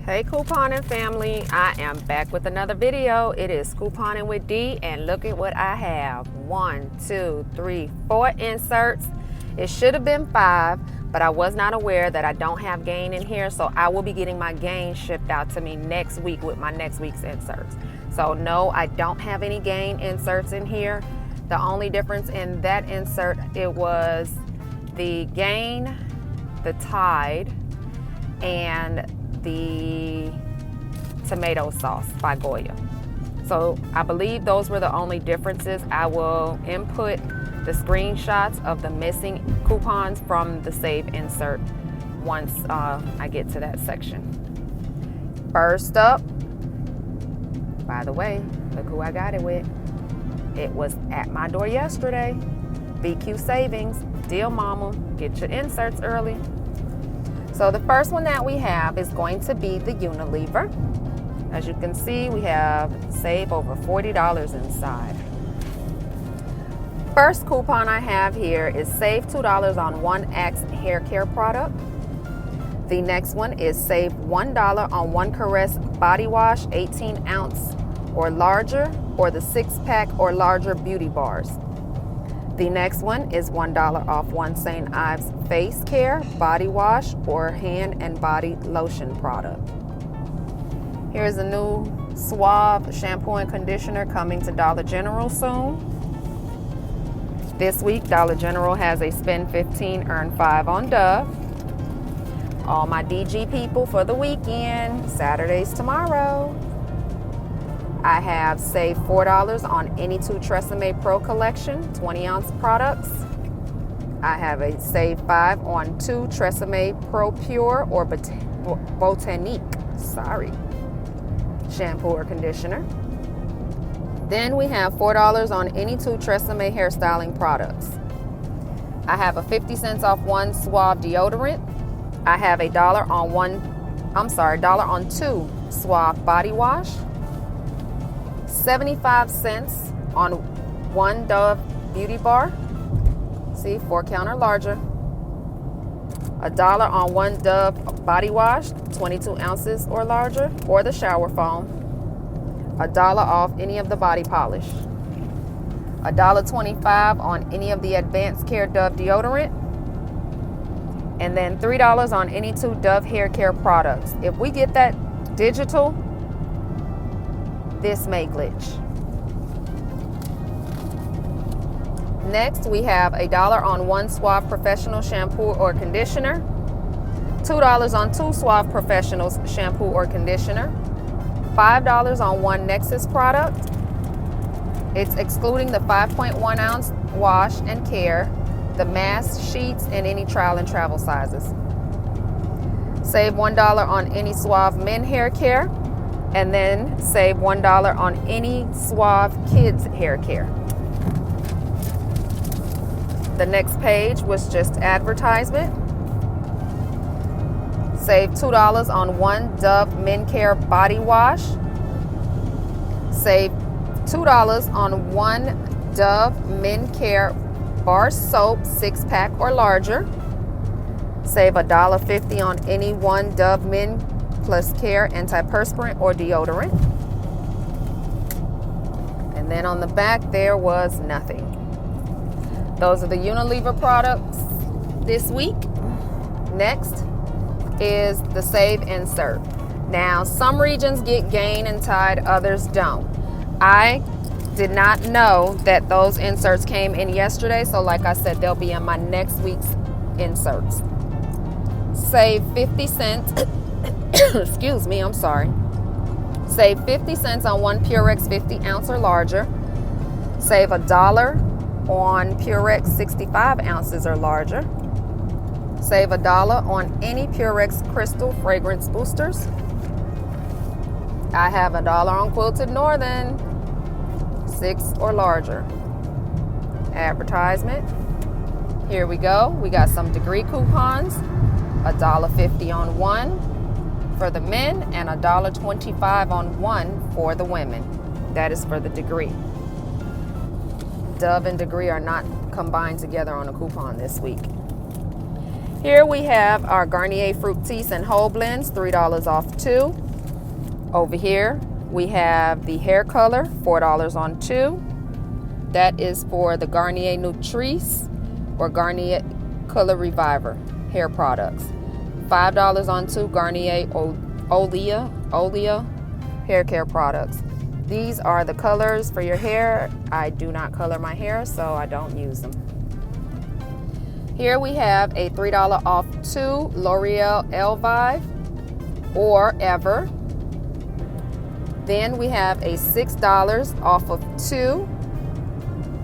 Hey couponing family, I am back with another video. It is Couponing with D, and look at what I have. 1, 2, 3, 4 inserts. It should have been 5, but I was not aware that I don't have gain in here, so I will be getting my gain shipped out to me next week with my next week's inserts. So no, I don't have any gain inserts in here. The only difference in that insert, it was the gain, the Tide, and the tomato sauce by Goya. So I believe those were the only differences. I will input the screenshots of the missing coupons from the save insert once I get to that section. First up, by the way, look who I got it with. It was at my door yesterday. VQ Savings, Deal Mama, get your inserts early. So the first one that we have is going to be the Unilever. As you can see, we have save over $40 inside. First coupon I have here is save $2 on one Axe hair care product. The next one is save $1 on one Caress body wash, 18 ounce or larger, or the 6-pack or larger beauty bars. The next one is $1 off one St. Ives face care, body wash, or hand and body lotion product. Here's a new Suave shampoo and conditioner coming to Dollar General soon. This week, Dollar General has a spend 15, earn 5 on Dove. All my DG people for the weekend, Saturday's tomorrow. I have saved $4 on any 2 Tresemme Pro collection, 20-ounce products. I have a save 5 on 2 Tresemme Pro Pure or Botanique, shampoo or conditioner. Then we have $4 on any 2 Tresemme hairstyling products. I have a 50 cents off one Suave deodorant. I have a $1 on 2 Suave body wash. 75 cents on one Dove beauty bar. See, 4 count or larger. $1 on one Dove body wash, 22 ounces or larger, or the shower foam. $1 off any of the body polish. $1.25 on any of the Advanced Care Dove deodorant. And then $3 on any 2 Dove hair care products. If we get that digital, this may glitch. Next, we have $1 on one Suave Professional shampoo or conditioner, $2 on 2 Suave Professionals shampoo or conditioner, $5 on one Nexus product. It's excluding the 5.1 ounce wash and care, the mask, sheets, and any trial and travel sizes. Save $1 on any Suave men hair care, and then save $1 on any Suave kids hair care. The next page was just advertisement. Save $2 on one Dove men care body wash. Save $2 on one Dove men care bar soap, 6-pack or larger. Save $1.50 on any one Dove men plus care antiperspirant or deodorant. And then on the back there was nothing. Those are the Unilever products this week. Next is the save insert. Now, some regions get gain and Tide, others don't. I did not know that those inserts came in yesterday, so like I said, they'll be in my next week's inserts. Save 50 cents. Excuse me, I'm sorry. Save 50 cents on one Purex 50 ounce or larger. Save $1 on Purex 65 ounces or larger. Save $1 on any Purex Crystal fragrance boosters. I have $1 on Quilted Northern 6 or larger. Advertisement. Here we go. We got some degree coupons. $1.50 on one for the men and $1.25 on one for the women. That is for the degree. Dove and degree are not combined together on a coupon this week. Here we have our Garnier Fructis and Whole Blends, $3 off 2. Over here we have the hair color, $4 on 2. That is for the Garnier Nutrice or Garnier Color Reviver hair products. $5 on 2 Garnier Olea hair care products. These are the colors for your hair. I do not color my hair, so I don't use them. Here we have a $3 off 2 L'Oreal Elvive or Ever. Then we have a $6 off of 2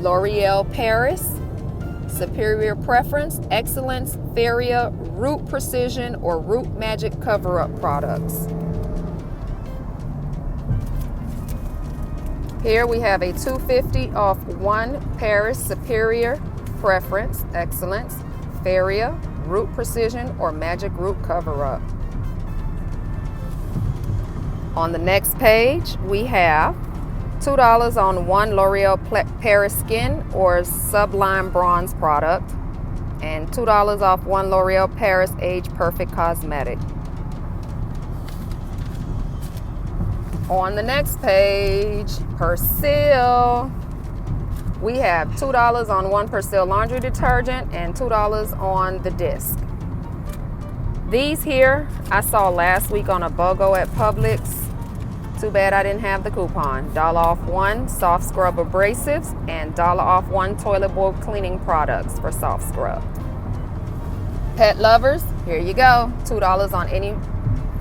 L'Oreal Paris Superior Preference, Excellence, Feria, Root Precision, or Root Magic Cover-Up products. Here we have a $2.50 off 1 Paris Superior Preference, Excellence, Feria, Root Precision, or Magic Root Cover-Up. On the next page, we have $2 on 1 L'Oreal Paris Skin or Sublime Bronze product, and $2 off 1 L'Oreal Paris Age Perfect Cosmetic. On the next page, Persil. We have $2 on 1 Persil laundry detergent and $2 on the disc. These here I saw last week on a BOGO at Publix. Too bad I didn't have the coupon. $1 off 1 soft scrub abrasives and $1 off 1 toilet bowl cleaning products for soft scrub. Pet lovers, here you go. $2 on any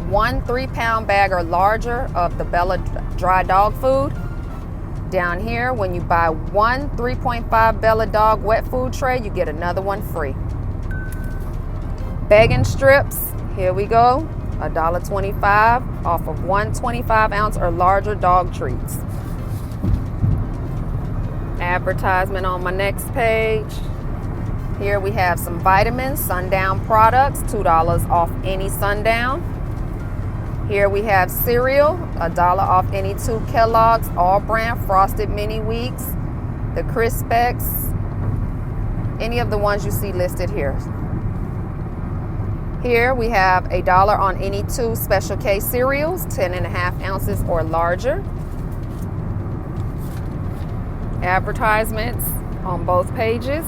1 3-pound bag or larger of the Bella dry dog food. Down here, when you buy 1 3.5 Bella dog wet food tray, you get another one free. Begging strips, here we go. $1.25 off of 1 25-ounce or larger dog treats. Advertisement on my next page. Here we have some vitamins, Sundown products, $2 off any Sundown. Here we have cereal, $1 off any 2 Kellogg's All Brand Frosted Mini Wheats, the Crispex, any of the ones you see listed here. Here we have $1 on any 2 Special K cereals, 10.5 ounces or larger. Advertisements on both pages.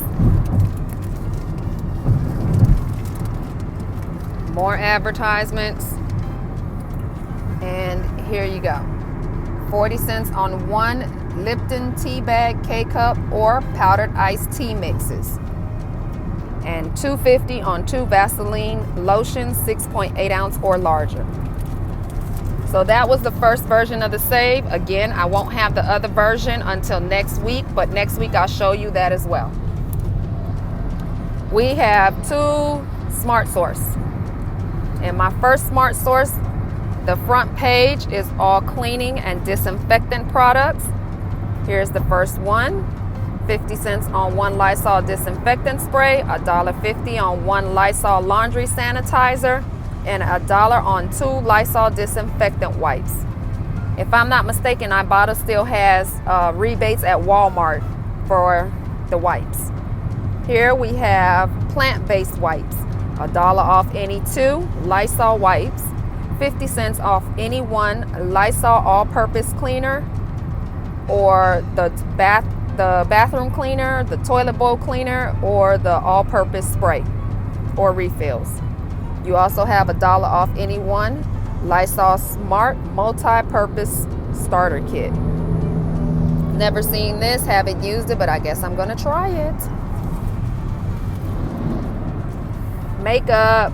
More advertisements. And here you go. 40 cents on 1 Lipton tea bag, K-cup, or powdered iced tea mixes. And $2.50 on 2 Vaseline lotions, 6.8 ounce or larger. So that was the first version of the save. Again, I won't have the other version until next week, but next week I'll show you that as well. We have 2 Smart Source. And my first Smart Source, the front page is all cleaning and disinfectant products. Here's the first one. 50 cents on 1 Lysol disinfectant spray, $1.50 on 1 Lysol laundry sanitizer, and $1 on 2 Lysol disinfectant wipes. If I'm not mistaken, Ibotta still has rebates at Walmart for the wipes. Here we have plant-based wipes, $1 off any 2 Lysol wipes, 50 cents off any 1 Lysol all-purpose cleaner or the bathroom cleaner, the toilet bowl cleaner, or the all-purpose spray or refills. You also have $1 off any 1 Lysol Smart multi-purpose starter kit. Never seen this, haven't used it, but I guess I'm gonna try it. Makeup.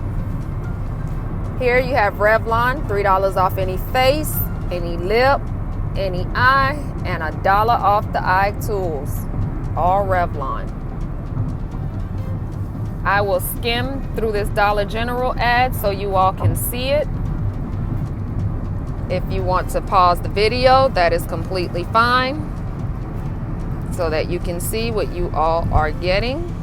Here you have Revlon, $3 off any face, any lip, any eye, and $1 off the eye tools. All Revlon. I will skim through this Dollar General ad so you all can see it. If you want to pause the video, that is completely fine, so that you can see what you all are getting.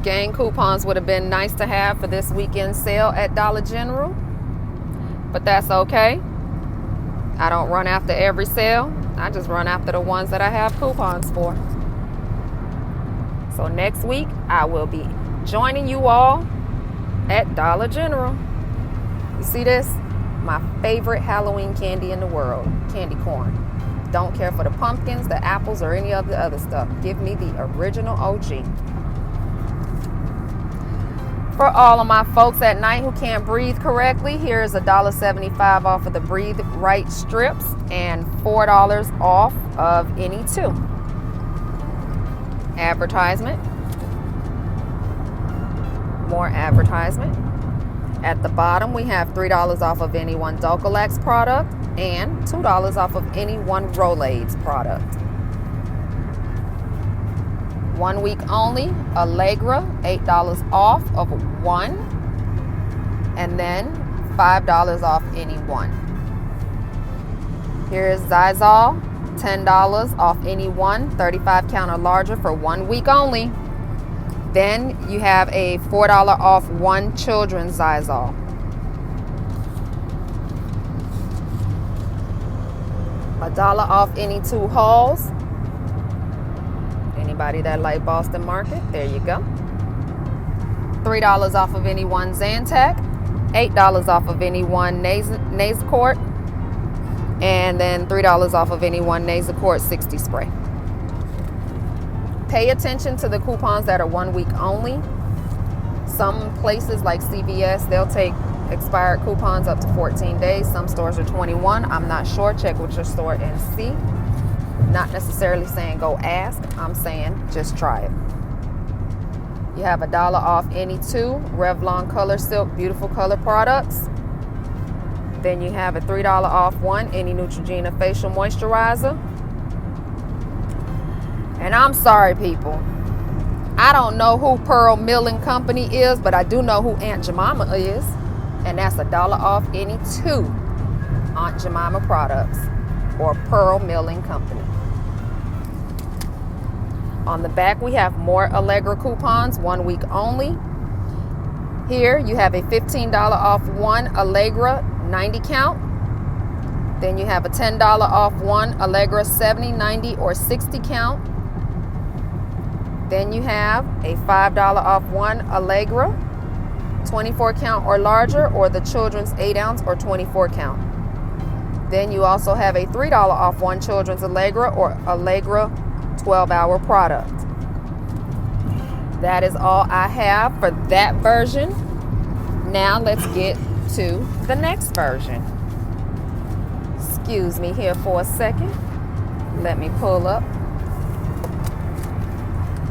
Gang coupons would have been nice to have for this weekend sale at Dollar General, but that's okay. I don't run after every sale. I just run after the ones that I have coupons for. So next week, I will be joining you all at Dollar General. You see this? My favorite Halloween candy in the world, candy corn. Don't care for the pumpkins, the apples, or any of the other stuff. Give me the original OG. For all of my folks at night who can't breathe correctly, here's $1.75 off of the Breathe Right strips and $4 off of any two. Advertisement. More advertisement. At the bottom, we have $3 off of any one Dulcolax product and $2 off of any one Rolaids product. 1 week only, Allegra, $8 off of one, and then $5 off any one. Here is Zysol, $10 off any one, 35 count or larger for 1 week only. Then you have a $4 off one children's Zysol. $1 off any two Halls. Anybody that like Boston Market, there you go. $3 off of any one Zantac, $8 off of any one Nasacort, and then $3 off of any one Nasacort 60 spray. Pay attention to the coupons that are 1 week only. Some places like CVS, they'll take expired coupons up to 14 days. Some stores are 21. I'm not sure. Check with your store and see. Not necessarily saying go ask. I'm saying just try it. You have $1 off any two Revlon Color Silk Beautiful Color products. Then you have a $3 off one any Neutrogena facial moisturizer. And I'm sorry, people. I don't know who Pearl Milling Company is, but I do know who Aunt Jemima is. And that's $1 off any two Aunt Jemima products or Pearl Milling Company. On the back, we have more Allegra coupons, 1 week only. Here, you have a $15 off one Allegra 90 count. Then you have a $10 off one Allegra 70, 90, or 60 count. Then you have a $5 off one Allegra 24 count or larger, or the children's 8 ounce or 24 count. Then you also have a $3 off one children's Allegra or Allegra 12-hour product. That is all I have for that version. Now let's get to the next version. Excuse me here for a second. Let me pull up.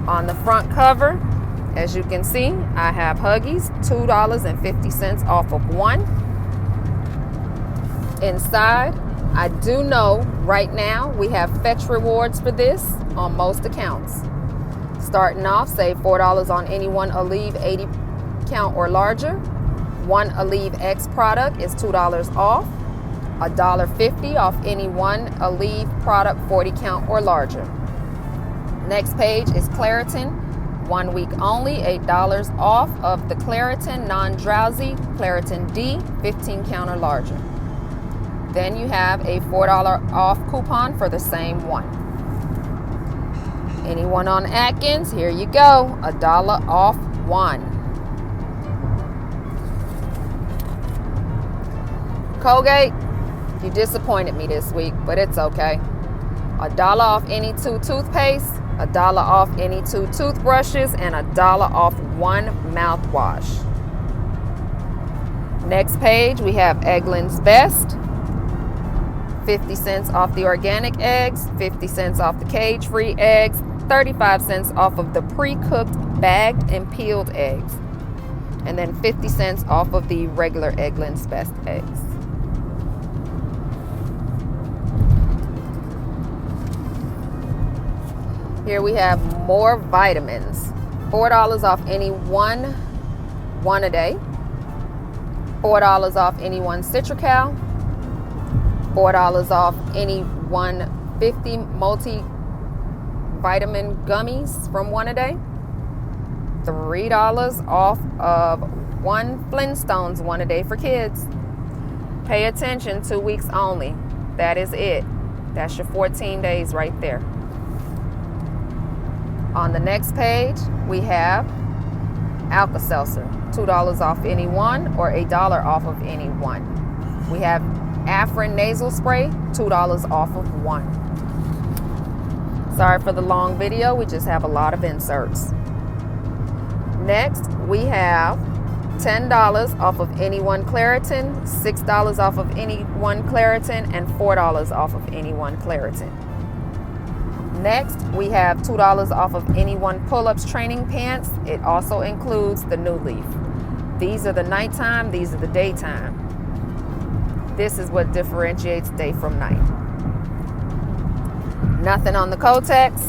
On the front cover, as you can see, I have Huggies, $2.50 off of one. Inside, I do know right now we have fetch rewards for this on most accounts. Starting off, save $4 on any one Aleve 80 count or larger. One Aleve X product is $2 off. $1.50 off any one Aleve product 40 count or larger. Next page is Claritin, 1 week only, $8 off of the Claritin non-drowsy Claritin D 15 count or larger. Then you have a $4 off coupon for the same one. Anyone on Atkins, here you go, $1 off one. Colgate, you disappointed me this week, but it's okay. $1 off any two toothpaste, $1 off any two toothbrushes, and $1 off one mouthwash. Next page, we have Eggland's Best. 50 cents off the organic eggs, 50 cents off the cage-free eggs, 35 cents off of the pre-cooked bagged and peeled eggs, and then 50 cents off of the regular Eggland's Best eggs. Here we have more vitamins. $4 off any one a day. $4 off any one Citracal. $4 off any 150 multivitamin gummies from one a day. $3 off of one Flintstones one a day for kids. Pay attention, 2 weeks only. That is it. That's your 14 days right there. On the next page, we have Alka-Seltzer, $2 off any one or $1 off of any one. We have Afrin nasal spray, $2 off of one. Sorry for the long video, we just have a lot of inserts. Next, we have $10 off of any one Claritin, $6 off of any one Claritin, and $4 off of any one Claritin. Next, we have $2 off of any one pull-ups training pants. It also includes the New Leaf. These are the nighttime, these are the daytime. This is what differentiates day from night. Nothing on the Kotex.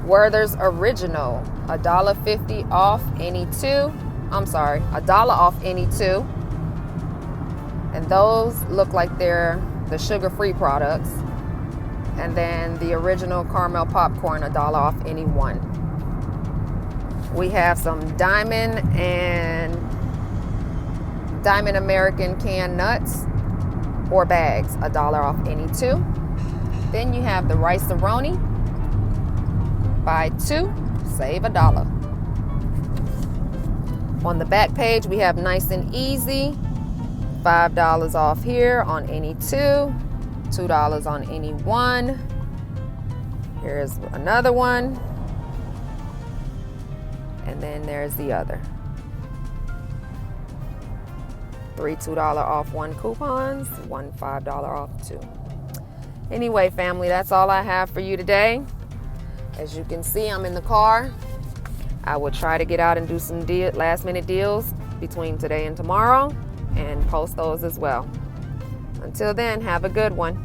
Werther's Original, $1.50 off any two. $1 off any two. And those look like they're the sugar-free products. And then the original caramel popcorn, $1 off any one. We have some Diamond American canned nuts or bags, $1 off any two. Then you have the Rice-A-Roni. Buy two, save $1. On the back page, we have Nice and Easy, $5 off here on any two, $2 on any one. Here's another one. And then there's the other. 3 $2 off one coupons, 1 $5 off two. Anyway, family, that's all I have for you today. As you can see, I'm in the car. I will try to get out and do some last minute deals between today and tomorrow and post those as well. Until then, have a good one.